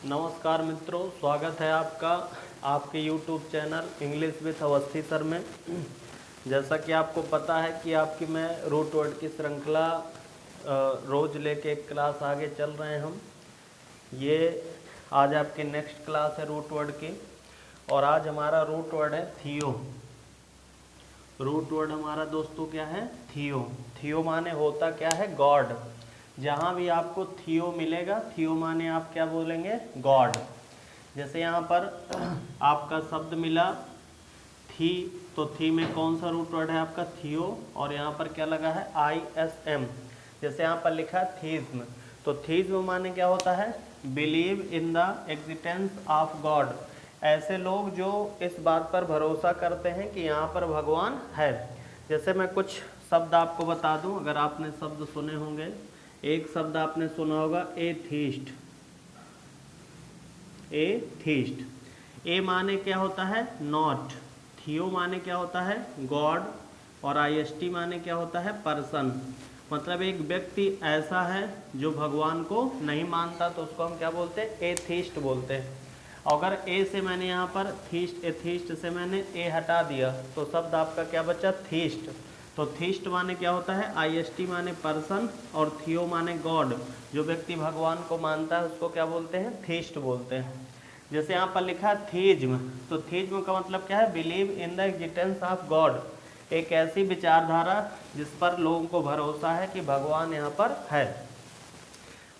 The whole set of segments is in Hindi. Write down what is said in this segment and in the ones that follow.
नमस्कार मित्रों, स्वागत है आपका आपके YouTube channel English with Awasthi sir में। जैसा कि आपको पता है कि आपकी मैं रूट वर्ड की श्रृंखला रोज़ लेके एक क्लास आगे चल रहे हैं हम। ये आज आपकी नेक्स्ट क्लास है रूट वर्ड की, और आज हमारा रूट वर्ड है थियो। रूट वर्ड हमारा दोस्तों क्या है? थियो। थियो माने होता क्या है? गॉड। जहाँ भी आपको थियो मिलेगा, थियो माने आप क्या बोलेंगे? गॉड। जैसे यहाँ पर आपका शब्द मिला थी, तो थी में कौन सा रूट वर्ड है आपका? थियो। और यहाँ पर क्या लगा है? ISM। जैसे यहाँ पर लिखा है थीज्म, तो थीज्म माने क्या होता है? Believe in the existence of God. ऐसे लोग जो इस बात पर भरोसा करते हैं कि यहाँ पर भगवान है। जैसे मैं कुछ शब्द आपको बता दूं, अगर आपने शब्द सुने होंगे। एक शब्द आपने सुना होगा एथीस्ट। एथीस्ट। ए माने क्या होता है? नॉट। थियो माने क्या होता है? गॉड। और IST माने क्या होता है? पर्सन। मतलब एक व्यक्ति ऐसा है जो भगवान को नहीं मानता, तो उसको हम क्या बोलते हैं? एथीस्ट बोलते हैं। अगर ए से मैंने यहाँ पर थीस्ट, एथीस्ट से मैंने ए हटा दिया, तो शब्द आपका क्या बचा? थीस्ट। तो थीस्ट माने क्या होता है? IST माने पर्सन, और थियो माने गॉड। जो व्यक्ति भगवान को मानता है उसको क्या बोलते हैं? थीस्ट बोलते हैं। जैसे यहाँ पर लिखा है थीज्म, तो थीज्म का मतलब क्या है? Believe in the existence of God. एक ऐसी विचारधारा जिस पर लोगों को भरोसा है कि भगवान यहाँ पर है।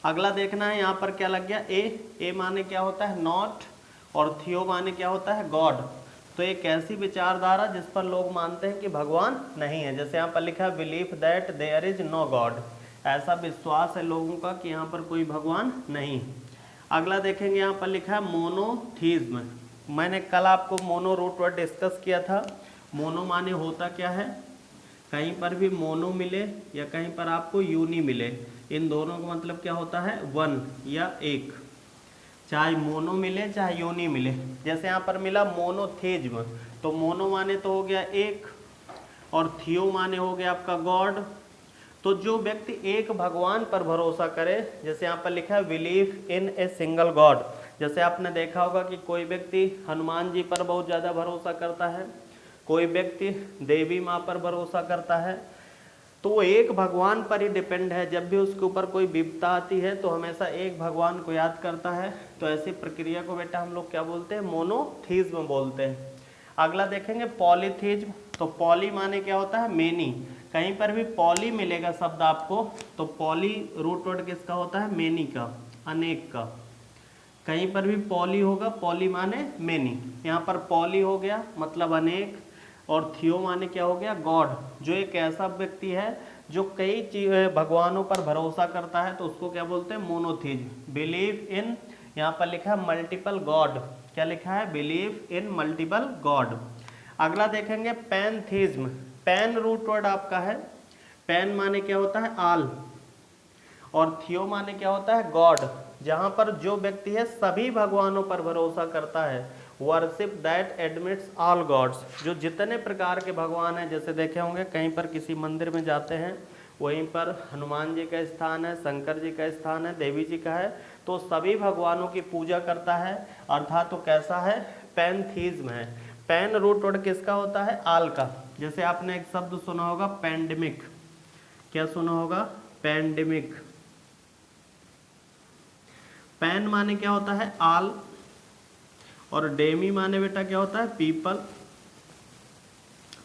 अगला देखना है, यहाँ पर क्या लग गया? ए माने क्या होता है? नॉट। और थियो माने क्या होता है? गॉड। तो एक ऐसी विचारधारा जिस पर लोग मानते हैं कि भगवान नहीं है। जैसे यहाँ पर लिखा है belief that there is no god. ऐसा विश्वास है लोगों का कि यहाँ पर कोई भगवान नहीं। अगला देखेंगे, यहाँ पर लिखा है मोनोथीज्म। मैंने कल आपको मोनो रूट वर्ड डिस्कस किया था। मोनो माने होता क्या है? कहीं पर भी मोनो मिले या कहीं पर आपको यूनी मिले, इन दोनों का मतलब क्या होता है? वन या एक। चाहे मोनो मिले चाहे यूनी मिले। जैसे यहाँ पर मिला मोनोथीज्म, तो मोनो माने तो हो गया एक, और थियो माने हो गया आपका गॉड। तो जो व्यक्ति एक भगवान पर भरोसा करे, जैसे यहाँ पर लिखा है believe in a single God. जैसे आपने देखा होगा कि कोई व्यक्ति हनुमान जी पर बहुत ज़्यादा भरोसा करता है, कोई व्यक्ति देवी माँ पर भरोसा करता है, तो वो एक भगवान पर ही डिपेंड है। जब भी उसके ऊपर कोई विपदा आती है तो हमेशा एक भगवान को याद करता है। तो ऐसी प्रक्रिया को बेटा हम लोग क्या बोलते हैं? मोनोथीज्म बोलते हैं। अगला देखेंगे पॉलीथीज्म। तो पॉली माने क्या होता है? मेनी। कहीं पर भी पॉली मिलेगा शब्द आपको, तो पॉली रूट वर्ड किसका होता है? मेनी का, अनेक का। कहीं पर भी पॉली होगा, पॉली माने मेनी। यहाँ पर पॉली हो गया मतलब अनेक, और थियो माने क्या हो गया? गॉड। जो एक ऐसा व्यक्ति है जो कई भगवानों पर भरोसा करता है, तो उसको क्या बोलते हैं? मोनोथीज्म। बिलीव इन, यहाँ पर लिखा है मल्टीपल गॉड। क्या लिखा है? Believe in multiple God. अगला देखेंगे पैनथीज्म। पैन रूट वर्ड आपका है। पैन माने क्या होता है? आल। और थियो माने क्या होता है? गॉड। जहाँ पर जो व्यक्ति है सभी भगवानों पर भरोसा करता है। Worship that admits all gods. जो जितने प्रकार के भगवान हैं, जैसे देखे होंगे कहीं पर किसी मंदिर में जाते हैं, वहीं पर हनुमान जी का स्थान है, शंकर जी का स्थान है, देवी जी का है, तो सभी भगवानों की पूजा करता है। अर्थात तो कैसा है? पैनथीज्म है। पैन रूट वर्ड किसका होता है? आल का। जैसे आपने एक शब्द सुना होगा पैंडेमिक। क्या सुना होगा? पैंडेमिक। पैन माने क्या होता है? आल। और डेमी माने बेटा क्या होता है? पीपल।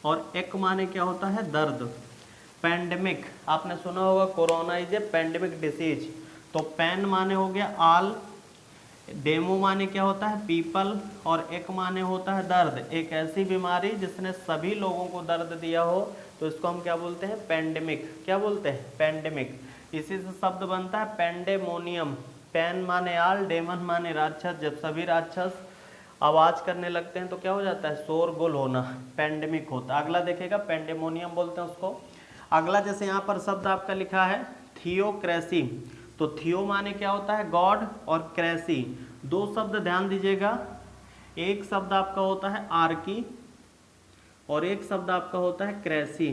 और एक माने क्या होता है? दर्द। पैंडेमिक आपने सुना होगा corona is a pandemic disease. तो पैन माने हो गया आल, डेमो माने क्या होता है? पीपल, और एक माने होता है दर्द। एक ऐसी बीमारी जिसने सभी लोगों को दर्द दिया हो, तो इसको हम क्या बोलते हैं? पैंडेमिक। क्या बोलते हैं? पैंडेमिक। इसी से शब्द बनता है पैंडेमोनियम। पैन माने आल, डेमन माने राक्षस। जब सभी राक्षस आवाज करने लगते हैं तो क्या हो जाता है? शोरगुल होना, पैंडेमिक होता है। अगला देखेगा पैंडेमोनियम बोलते हैं उसको। अगला जैसे यहाँ पर शब्द आपका लिखा है थियोक्रेसी। तो थियो माने क्या होता है? गॉड, और क्रेसी। दो शब्द ध्यान दीजिएगा। एक शब्द आपका होता है आर्की, और एक शब्द आपका होता है क्रेसी।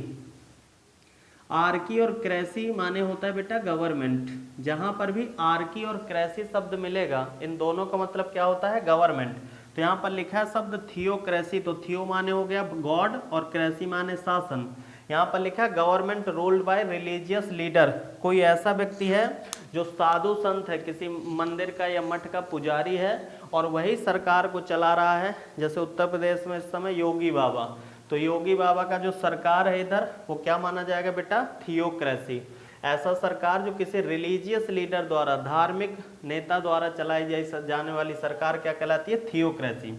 आर्की और क्रेसी माने होता है बेटा गवर्नमेंट। जहां पर भी आर्की और क्रेसी शब्द मिलेगा, इन दोनों का मतलब क्या होता है, गवर्नमेंट। तो यहाँ पर लिखा है शब्द थियोक्रेसी, तो थियो माने हो गया गॉड और क्रेसी माने शासन। यहाँ पर लिखा है government ruled by religious leader, कोई ऐसा व्यक्ति है जो साधु संत है, किसी मंदिर का या मठ का पुजारी है और वही सरकार को चला रहा है। जैसे उत्तर प्रदेश में इस समय योगी बाबा, तो योगी बाबा का जो सरकार है इधर, वो क्या माना जाएगा बेटा, थियोक्रेसी। ऐसा सरकार जो किसी रिलीजियस लीडर द्वारा, धार्मिक नेता द्वारा चलाई जाने वाली सरकार क्या कहलाती है, थियोक्रेसी।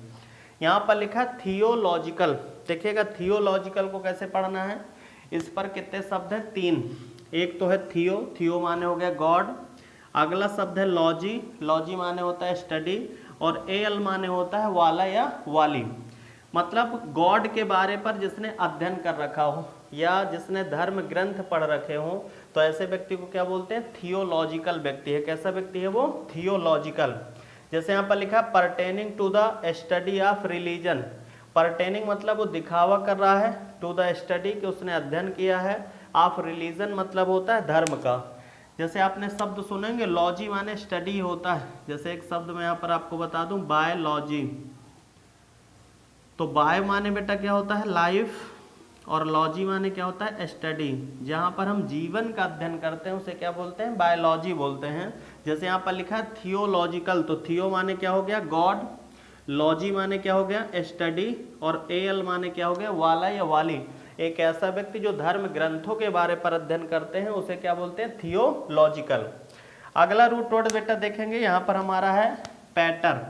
यहाँ पर लिखा है थियोलॉजिकल, देखिएगा थियोलॉजिकल को कैसे पढ़ना है। इस पर कितने शब्द हैं, 3। एक तो है थियो, थियो माने हो गया गॉड। अगला शब्द है लॉजी, लॉजी माने होता है स्टडी, और एल माने होता है वाला या वाली, मतलब गॉड के बारे पर जिसने अध्ययन कर रखा हो या जिसने धर्म ग्रंथ पढ़ रखे हो, तो ऐसे व्यक्ति को क्या बोलते हैं, थियोलॉजिकल व्यक्ति है। कैसा व्यक्ति है वो, थियोलॉजिकल। जैसे यहाँ पर लिखा pertaining to the study of religion, pertaining मतलब वो दिखावा कर रहा है, टू द स्टडी कि उसने अध्ययन किया है, ऑफ रिलीजन मतलब होता है धर्म का। जैसे आपने शब्द सुनेंगे लॉजी माने स्टडी होता है। जैसे एक शब्द मैं यहाँ पर आपको बता दूं, बायोलॉजी, तो बायो माने बेटा क्या होता है, लाइफ, और लॉजी माने क्या होता है, स्टडी। जहाँ पर हम जीवन का अध्ययन करते हैं उसे क्या बोलते हैं, बायोलॉजी बोलते हैं। जैसे यहाँ पर लिखा है थियोलॉजिकल, तो थियो माने क्या हो गया, गॉड, लॉजी माने क्या हो गया, स्टडी, और एल माने क्या हो गया, वाला या वाली। एक ऐसा व्यक्ति जो धर्म ग्रंथों के बारे पर अध्ययन करते हैं उसे क्या बोलते हैं, थियोलॉजिकल। अगला रूट वर्ड बेटा देखेंगे, यहाँ पर हमारा है पैटर।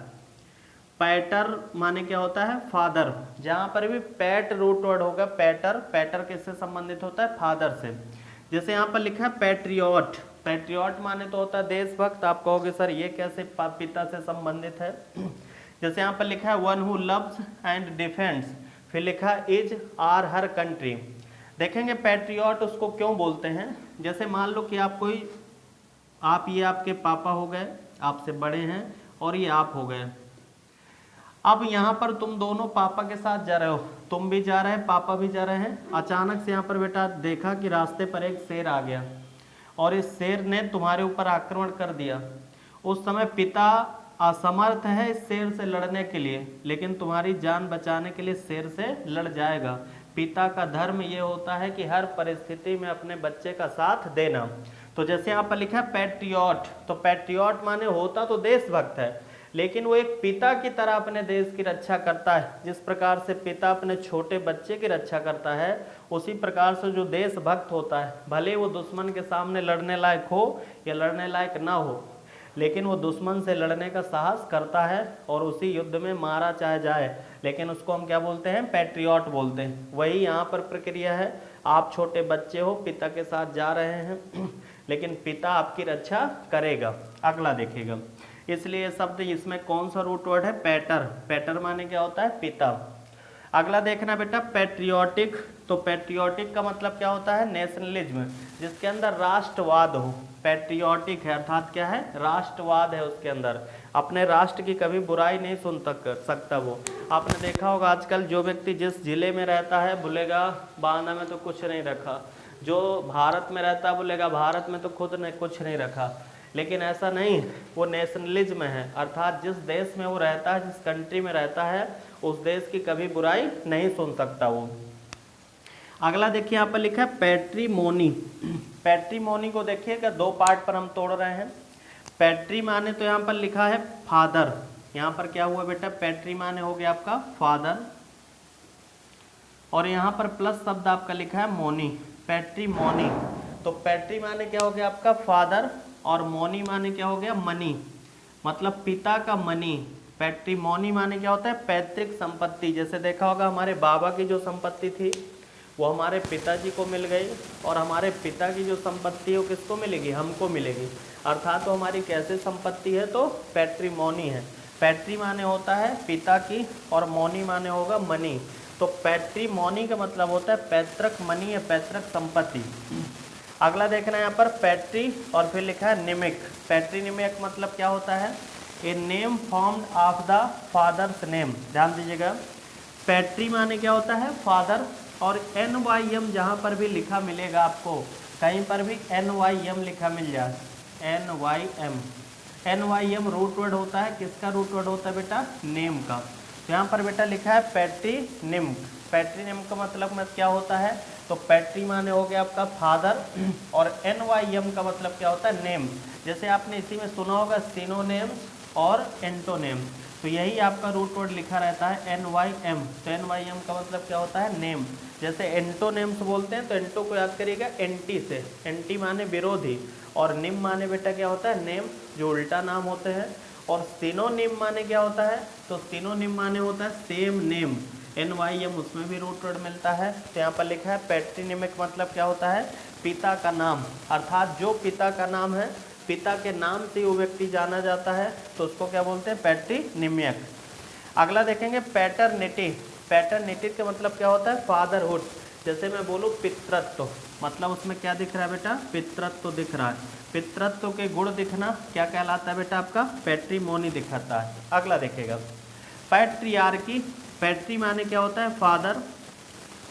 पैटर माने क्या होता है, फादर। जहाँ पर भी पैट रूट वर्ड होगा पैटर, पैटर किससे संबंधित होता है, फादर से। जैसे यहाँ पर लिखा है पैट्रियट, पैट्रियट माने तो होता है देशभक्त। आप कहोगे सर ये कैसे पिता से संबंधित है। जैसे यहाँ पर लिखा है one who loves and defends, फिर लिखा इज आर हर कंट्री। देखेंगे पैट्रियट उसको क्यों बोलते हैं। जैसे मान लो कि ये आपके पापा हो गए, आपसे बड़े हैं, और ये आप हो गए। अब यहाँ पर तुम दोनों पापा के साथ जा रहे हो, तुम भी जा रहे हैं, पापा भी जा रहे हैं। अचानक से यहाँ पर बेटा देखा कि रास्ते पर एक शेर आ गया और इस शेर ने तुम्हारे ऊपर आक्रमण कर दिया। उस समय पिता असमर्थ है इस शेर से लड़ने के लिए, लेकिन तुम्हारी जान बचाने के लिए शेर से लड़ जाएगा। पिता का धर्म ये होता है कि हर परिस्थिति में अपने बच्चे का साथ देना। तो जैसे यहाँ पर लिखा है पैट्रियट, तो पैट्रियट माने होता तो देशभक्त है, लेकिन वो एक पिता की तरह अपने देश की रक्षा करता है। जिस प्रकार से पिता अपने छोटे बच्चे की रक्षा करता है, उसी प्रकार से जो देशभक्त होता है, भले वो दुश्मन के सामने लड़ने लायक हो या लड़ने लायक ना हो, लेकिन वो दुश्मन से लड़ने का साहस करता है और उसी युद्ध में मारा चाहे जाए, लेकिन उसको हम क्या बोलते हैं, पैट्रियट बोलते हैं। वही यहाँ पर प्रक्रिया है। आप छोटे बच्चे हो, पिता के साथ जा रहे हैं, लेकिन पिता आपकी रक्षा करेगा। अगला देखिएगा, इसलिए शब्द इसमें कौन सा रूट वर्ड है, पैटर। पैटर माने क्या होता है, पिता। अगला देखना बेटा पैट्रियोटिक, तो पैट्रियोटिक का मतलब क्या होता है, नेशनलिज्म, जिसके अंदर राष्ट्रवाद हो। पैट्रियोटिक है अर्थात क्या है, राष्ट्रवाद है, उसके अंदर अपने राष्ट्र की कभी बुराई नहीं सुन सकता वो। आपने देखा होगा आजकल जो व्यक्ति जिस जिले में रहता है बोलेगा बांदा में तो कुछ नहीं रखा, जो भारत में रहता है बोलेगा भारत में तो खुद ने कुछ नहीं रखा। लेकिन ऐसा नहीं, वो नेशनलिज्म है, अर्थात जिस देश में वो रहता है, जिस कंट्री में रहता है, उस देश की कभी बुराई नहीं सुन सकता वो। अगला देखिए यहाँ पर लिखा है पैट्रीमोनी। पैट्रीमोनी को देखिएगा दो पार्ट पर हम तोड़ रहे हैं। पैट्री माने तो यहाँ पर लिखा है फादर, यहाँ पर क्या हुआ बेटा, पैट्री माने हो गया आपका फादर, और यहाँ पर प्लस शब्द आपका लिखा है मोनी, पैट्रीमोनी। तो पैट्री माने क्या हो गया आपका फादर, और मोनी माने क्या हो गया, मनी, मतलब पिता का मनी। पैट्रीमोनी माने क्या होता है, पैतृक संपत्ति। जैसे देखा होगा हमारे बाबा की जो संपत्ति थी वो हमारे पिताजी को मिल गई, और हमारे पिता की जो संपत्ति है वो किसको मिलेगी, हमको मिलेगी। अर्थात तो हमारी कैसे संपत्ति है, तो पैट्रीमोनी है। पैट्री माने होता है पिता की, और मोनी माने होगा मनी। तो पैट्रीमोनी का मतलब होता है पैतृक मनी या पैतृक संपत्ति। अगला देखना है यहाँ पर पैट्री, और फिर लिखा है निमिक। पैट्रीनिमिक मतलब क्या होता है, a name formed of the father's name. ध्यान दीजिएगा, पैट्री माने क्या होता है फादर, और NYM जहाँ पर भी लिखा मिलेगा आपको, कहीं पर भी NYM लिखा मिल जाए, NYM रूट वर्ड होता है, किसका रूट वर्ड होता है बेटा? नेम का। तो यहाँ पर बेटा लिखा है पैट्रीनिम। पैट्रीनिम का मतलब में क्या होता है? तो पैट्री माने हो गया आपका फादर, और NYM का मतलब क्या होता है? नेम। जैसे आपने इसी में सुना होगा सिनोनेम्स और एंटोनेम, तो यही आपका रूट वर्ड लिखा रहता है NYM। तो NYM का मतलब क्या होता है? नेम। जैसे एंटोनेम्स बोलते हैं तो एंटो को याद करिएगा एंटी से, एंटी माने विरोधी, और निम माने बेटा क्या होता है? नेम, जो उल्टा नाम होते हैं। और सिनोनिम माने क्या होता है? तो सिनोनिम माने होता है सेम नेम, NYM उसमें भी रूट वर्ड मिलता है। तो यहाँ पर लिखा है पैट्रीनिमिक मतलब क्या होता है? पिता का नाम, अर्थात जो पिता का नाम है, पिता के नाम से वो व्यक्ति जाना जाता है, तो उसको क्या बोलते हैं? पैट्रीनिमिक। अगला देखेंगे पैटर्निटी। पैटर्निटी का मतलब क्या होता है? फादरहुड। जैसे मैं बोलूँ पितृत्व, मतलब उसमें क्या दिख रहा है बेटा? पितृत्व दिख रहा है। पितृत्व के गुण दिखना क्या कहलाता है बेटा? आपका पैट्रीमोनी दिखाता है। अगला देखेगा पैट्रियार्की। पैट्री माने क्या होता है? फादर।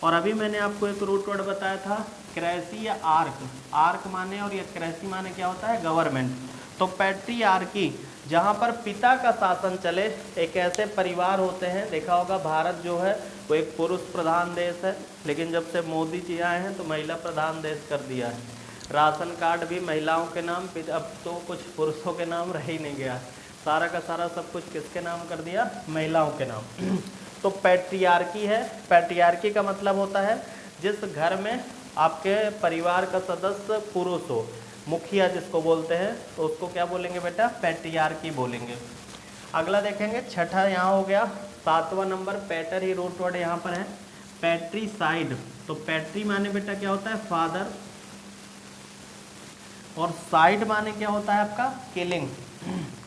और अभी मैंने आपको एक रूट वर्ड बताया था क्रेसी या आर्क। आर्क माने और ये क्रेसी माने क्या होता है? गवर्नमेंट। तो पैट्रियार्की जहाँ पर पिता का शासन चले, एक ऐसे परिवार होते हैं, देखा होगा भारत जो है वो एक पुरुष प्रधान देश है, लेकिन जब से मोदी जी आए हैं तो महिला प्रधान देश कर दिया है। राशन कार्ड भी महिलाओं के नाम, अब तो कुछ पुरुषों के नाम रह ही नहीं गया, सारा का सारा सब कुछ किसके नाम कर दिया? महिलाओं के नाम। तो पैट्रियार्की है। पैट्रियार्की का मतलब होता है जिस घर में आपके परिवार का सदस्य पुरुष हो, मुखिया जिसको बोलते हैं, तो उसको क्या बोलेंगे बेटा? पैट्रियार्की बोलेंगे। अगला देखेंगे छठा यहाँ हो गया। 7वां नंबर पैटर ही रूट वर्ड यहाँ पर है पैट्रीसाइड। तो पैट्री माने बेटा क्या होता है? फादर, और साइड माने क्या होता है आपका? किलिंग।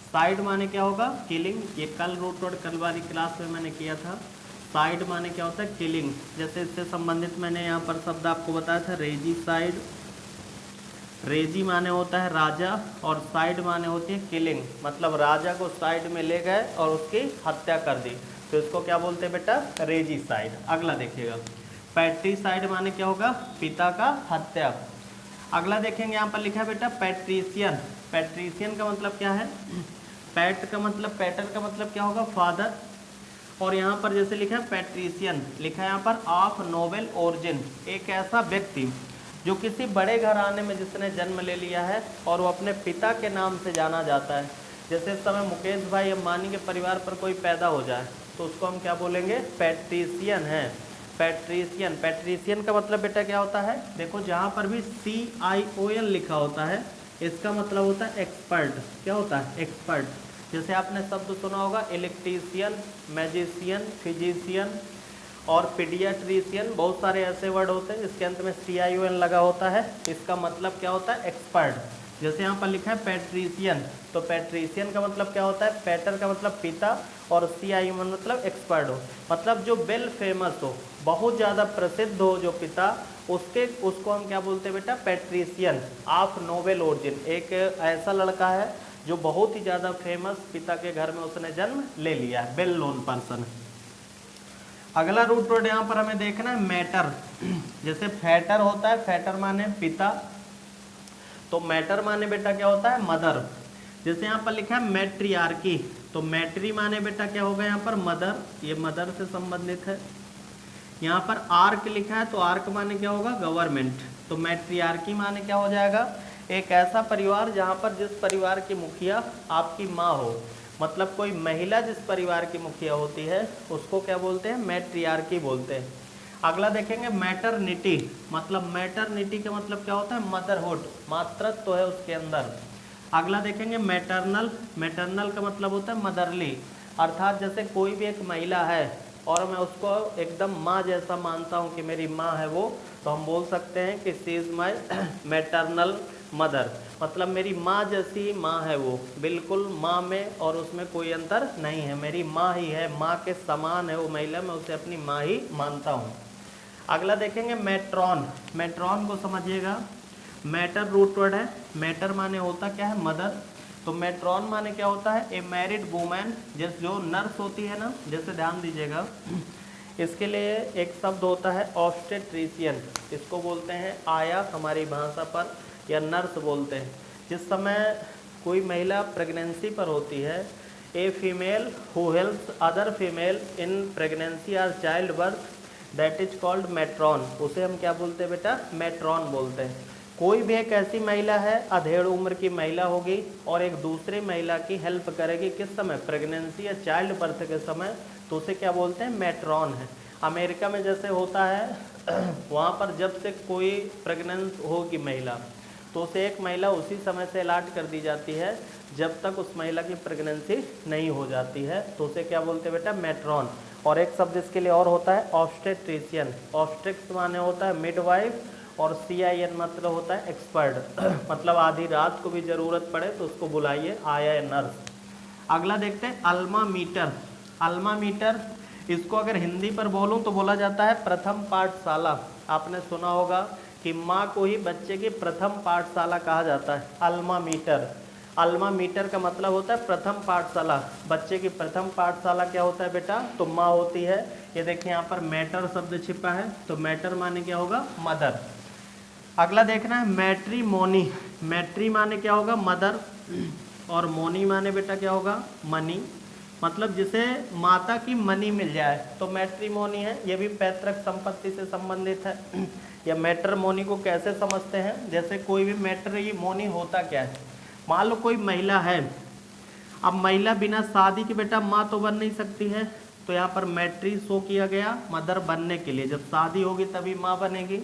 साइड माने क्या होगा? किलिंग। ये कल रूट वर्ड कल वाली क्लास में मैंने किया था। साइड माने क्या होता है? किलिंग। जैसे इससे संबंधित मैंने यहाँ पर शब्द आपको बताया था रेजीसाइड। रेजी माने होता है राजा, और साइड माने होती है किलिंग, मतलब राजा को साइड में ले गए और उसकी हत्या कर दी, तो इसको क्या बोलते हैं बेटा? रेजीसाइड। अगला देखिएगा पैट्रीसाइड माने क्या होगा? पिता का हत्या। अगला देखेंगे यहाँ पर लिखा है बेटा पैट्रीशियन। पैट्रीशियन का मतलब क्या है? पैट का मतलब, पैटर का मतलब क्या होगा? फादर। और यहाँ पर जैसे लिखा है पैट्रीशियन, लिखा है यहाँ पर ऑफ नोबल ओरिजिन, एक ऐसा व्यक्ति जो किसी बड़े घराने में जिसने जन्म ले लिया है और वो अपने पिता के नाम से जाना जाता है। जैसे इस समय मुकेश भाई अंबानी के परिवार पर कोई पैदा हो जाए तो उसको हम क्या बोलेंगे? पैट्रीशियन है। पैट्रीशियन। पैट्रीशियन का मतलब बेटा क्या होता है? देखो जहाँ पर भी CION लिखा होता है इसका मतलब होता है एक्सपर्ट। क्या होता है? एक्सपर्ट। जैसे आपने शब्द सुना होगा इलेक्ट्रीशियन, मैजिशियन, फिजिशियन और पीडियाट्रिशियन, बहुत सारे ऐसे वर्ड होते हैं जिसके अंत में CION लगा होता है, इसका मतलब क्या होता है? एक्सपर्ट। जैसे यहाँ पर लिखा है पैट्रीशियन, तो पैट्रीशियन का मतलब क्या होता है? पैटर का मतलब पिता, और CION मतलब एक्सपर्ट हो, मतलब जो वेल फेमस हो, बहुत ज़्यादा प्रसिद्ध हो जो पिता, उसको हम क्या बोलते हैं बेटा? पैट्रीशियन ऑफ नोबेल ओरिजिन। एक ऐसा लड़का है जो बहुत ही ज़्यादा फेमस, पिता के घर में उसने जन्म ले लिया है, वेल नोन पर्सन। अगला रूट वर्ड यहाँ पर हमें देखना है मैटर। जैसे फैटर होता है, फैटर माने पिता, तो मैटर माने बेटा क्या होता है? मदर। जैसे यहाँ पर लिखा है मैट्रियार्की, तो मैट्री माने बेटा क्या होगा? यहाँ पर मदर, ये मदर से संबंधित है। यहाँ पर आर्क लिखा है, तो आर्क माने क्या होगा? गवर्नमेंट। तो मैट्रियार्की माने क्या हो जाएगा? एक ऐसा परिवार जहाँ पर जिस परिवार की मुखिया आपकी माँ हो, मतलब कोई महिला जिस परिवार की मुखिया होती है उसको क्या बोलते हैं? मैट्रियार्की बोलते हैं। अगला देखेंगे मैटरनिटी। मतलब मैटरनिटी का मतलब क्या होता है? मदरहुड, मातृत्व तो है उसके अंदर। अगला देखेंगे मैटरनल। मैटरनल का मतलब होता है मदरली, अर्थात जैसे कोई भी एक महिला है और मैं उसको एकदम माँ जैसा मानता हूँ कि मेरी माँ है वो, तो हम बोल सकते हैं कि she is my maternal mother, मतलब मेरी माँ जैसी माँ है वो, बिल्कुल माँ में और उसमें कोई अंतर नहीं है, मेरी माँ ही है, माँ के समान है वो महिला, मैं उसे अपनी माँ ही मानता हूँ। अगला देखेंगे मैट्रॉन। मैट्रॉन को समझिएगा, मैटर रूट वर्ड है, मैटर माने होता क्या है? मदर। तो मैट्रॉन माने क्या होता है? ए मैरिड वुमेन, जैसे जो नर्स होती है ना, जैसे ध्यान दीजिएगा, इसके लिए एक शब्द होता है ऑब्स्टेट्रिशियन, इसको बोलते हैं आया हमारी भाषा पर, या नर्स बोलते हैं। जिस समय कोई महिला प्रेगनेंसी पर होती है, a female who helps other female in pregnancy और child birth that is called matron, उसे हम क्या बोलते हैं बेटा, मैट्रॉन बोलते हैं। कोई भी एक ऐसी महिला है, अधेड़ उम्र की महिला होगी और एक दूसरी महिला की हेल्प करेगी किस समय, प्रेगनेंसी या चाइल्ड बर्थ के समय, तो उसे क्या बोलते हैं, मैट्रॉन है। अमेरिका में जैसे होता है वहाँ पर जब से कोई प्रेग्नेंट होगी महिला तो उसे एक महिला उसी समय से अलॉट कर दी जाती है जब तक उस महिला की प्रेगनेंसी नहीं हो जाती है, तो उसे क्या बोलते हैं बेटा, मैट्रॉन। और एक शब्द इसके लिए और होता है ऑब्स्टेट्रिशियन, ऑब्स्टेट्स माने होता है मिडवाइफ, और CIN मतलब होता है एक्सपर्ट मतलब आधी रात को भी ज़रूरत पड़े तो उसको बुलाइए, आया है नर्स। अगला देखते हैं अल्मा मीटर। अल्मा मीटर, इसको अगर हिंदी पर बोलूं तो बोला जाता है प्रथम पाठशाला। आपने सुना होगा कि माँ को ही बच्चे की प्रथम पाठशाला कहा जाता है, अल्मा मीटर। अल्मा मीटर का मतलब होता है प्रथम पाठशाला। बच्चे की प्रथम पाठशाला क्या होता है बेटा, तो माँ होती है। ये देखिए यहाँ पर मैटर शब्द छिपा है, तो मैटर माने क्या होगा, मदर। अगला देखना है मैट्रीमोनी। मैट्री माने क्या होगा, मदर, और मोनी माने बेटा क्या होगा, मनी, मतलब जिसे माता की मनी मिल जाए तो मैट्रीमोनी है। ये भी पैतृक संपत्ति से संबंधित है। या मैट्रिमोनी को कैसे समझते हैं, जैसे कोई भी मैट्रिमोनी होता क्या है, मान लो कोई महिला है, अब महिला बिना शादी के बेटा माँ तो बन नहीं सकती है, तो यहाँ पर मैट्री शो किया गया मदर बनने के लिए। जब शादी होगी तभी माँ बनेगी,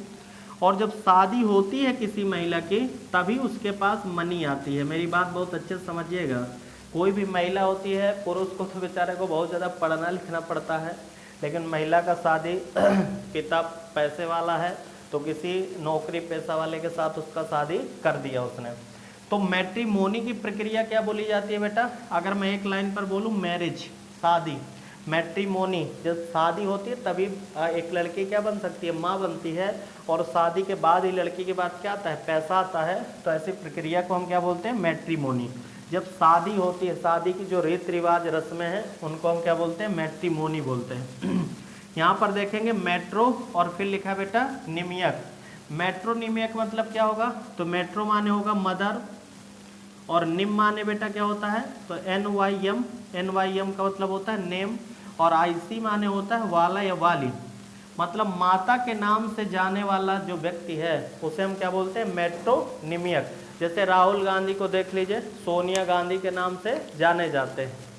और जब शादी होती है किसी महिला की तभी उसके पास मनी आती है। मेरी बात बहुत अच्छे से समझिएगा। कोई भी महिला होती है, पुरुष को तो बेचारे को बहुत ज़्यादा पढ़ना लिखना पड़ता है, लेकिन महिला का शादी पिता पैसे वाला है तो किसी नौकरी पेशा वाले के साथ उसका शादी कर दिया उसने। तो मैट्रिमोनी की प्रक्रिया क्या बोली जाती है बेटा, अगर मैं एक लाइन पर बोलूँ, मैरिज शादी, मैट्रिमोनी जब शादी होती है तभी एक लड़की क्या बन सकती है, माँ बनती है, और शादी के बाद ही लड़की के बाद क्या आता है, पैसा आता है। तो ऐसी प्रक्रिया को हम क्या बोलते हैं, मैट्रिमोनी। जब शादी होती है, शादी की जो रीति रिवाज रस्में हैं उनको हम क्या बोलते हैं, मैट्रिमोनी बोलते हैं। यहाँ पर देखेंगे मेट्रो और फिर लिखा है बेटा निमियक। मेट्रोनिमियक मतलब क्या होगा, तो मेट्रो माने होगा मदर, और निम माने बेटा क्या होता है, तो NYM, NYM का मतलब होता है नेम, और IC माने होता है वाला या वाली, मतलब माता के नाम से जाने वाला जो व्यक्ति है उसे हम क्या बोलते हैं, मेट्रोनिमियक। जैसे राहुल गांधी को देख लीजिए, सोनिया गांधी के नाम से जाने जाते हैं।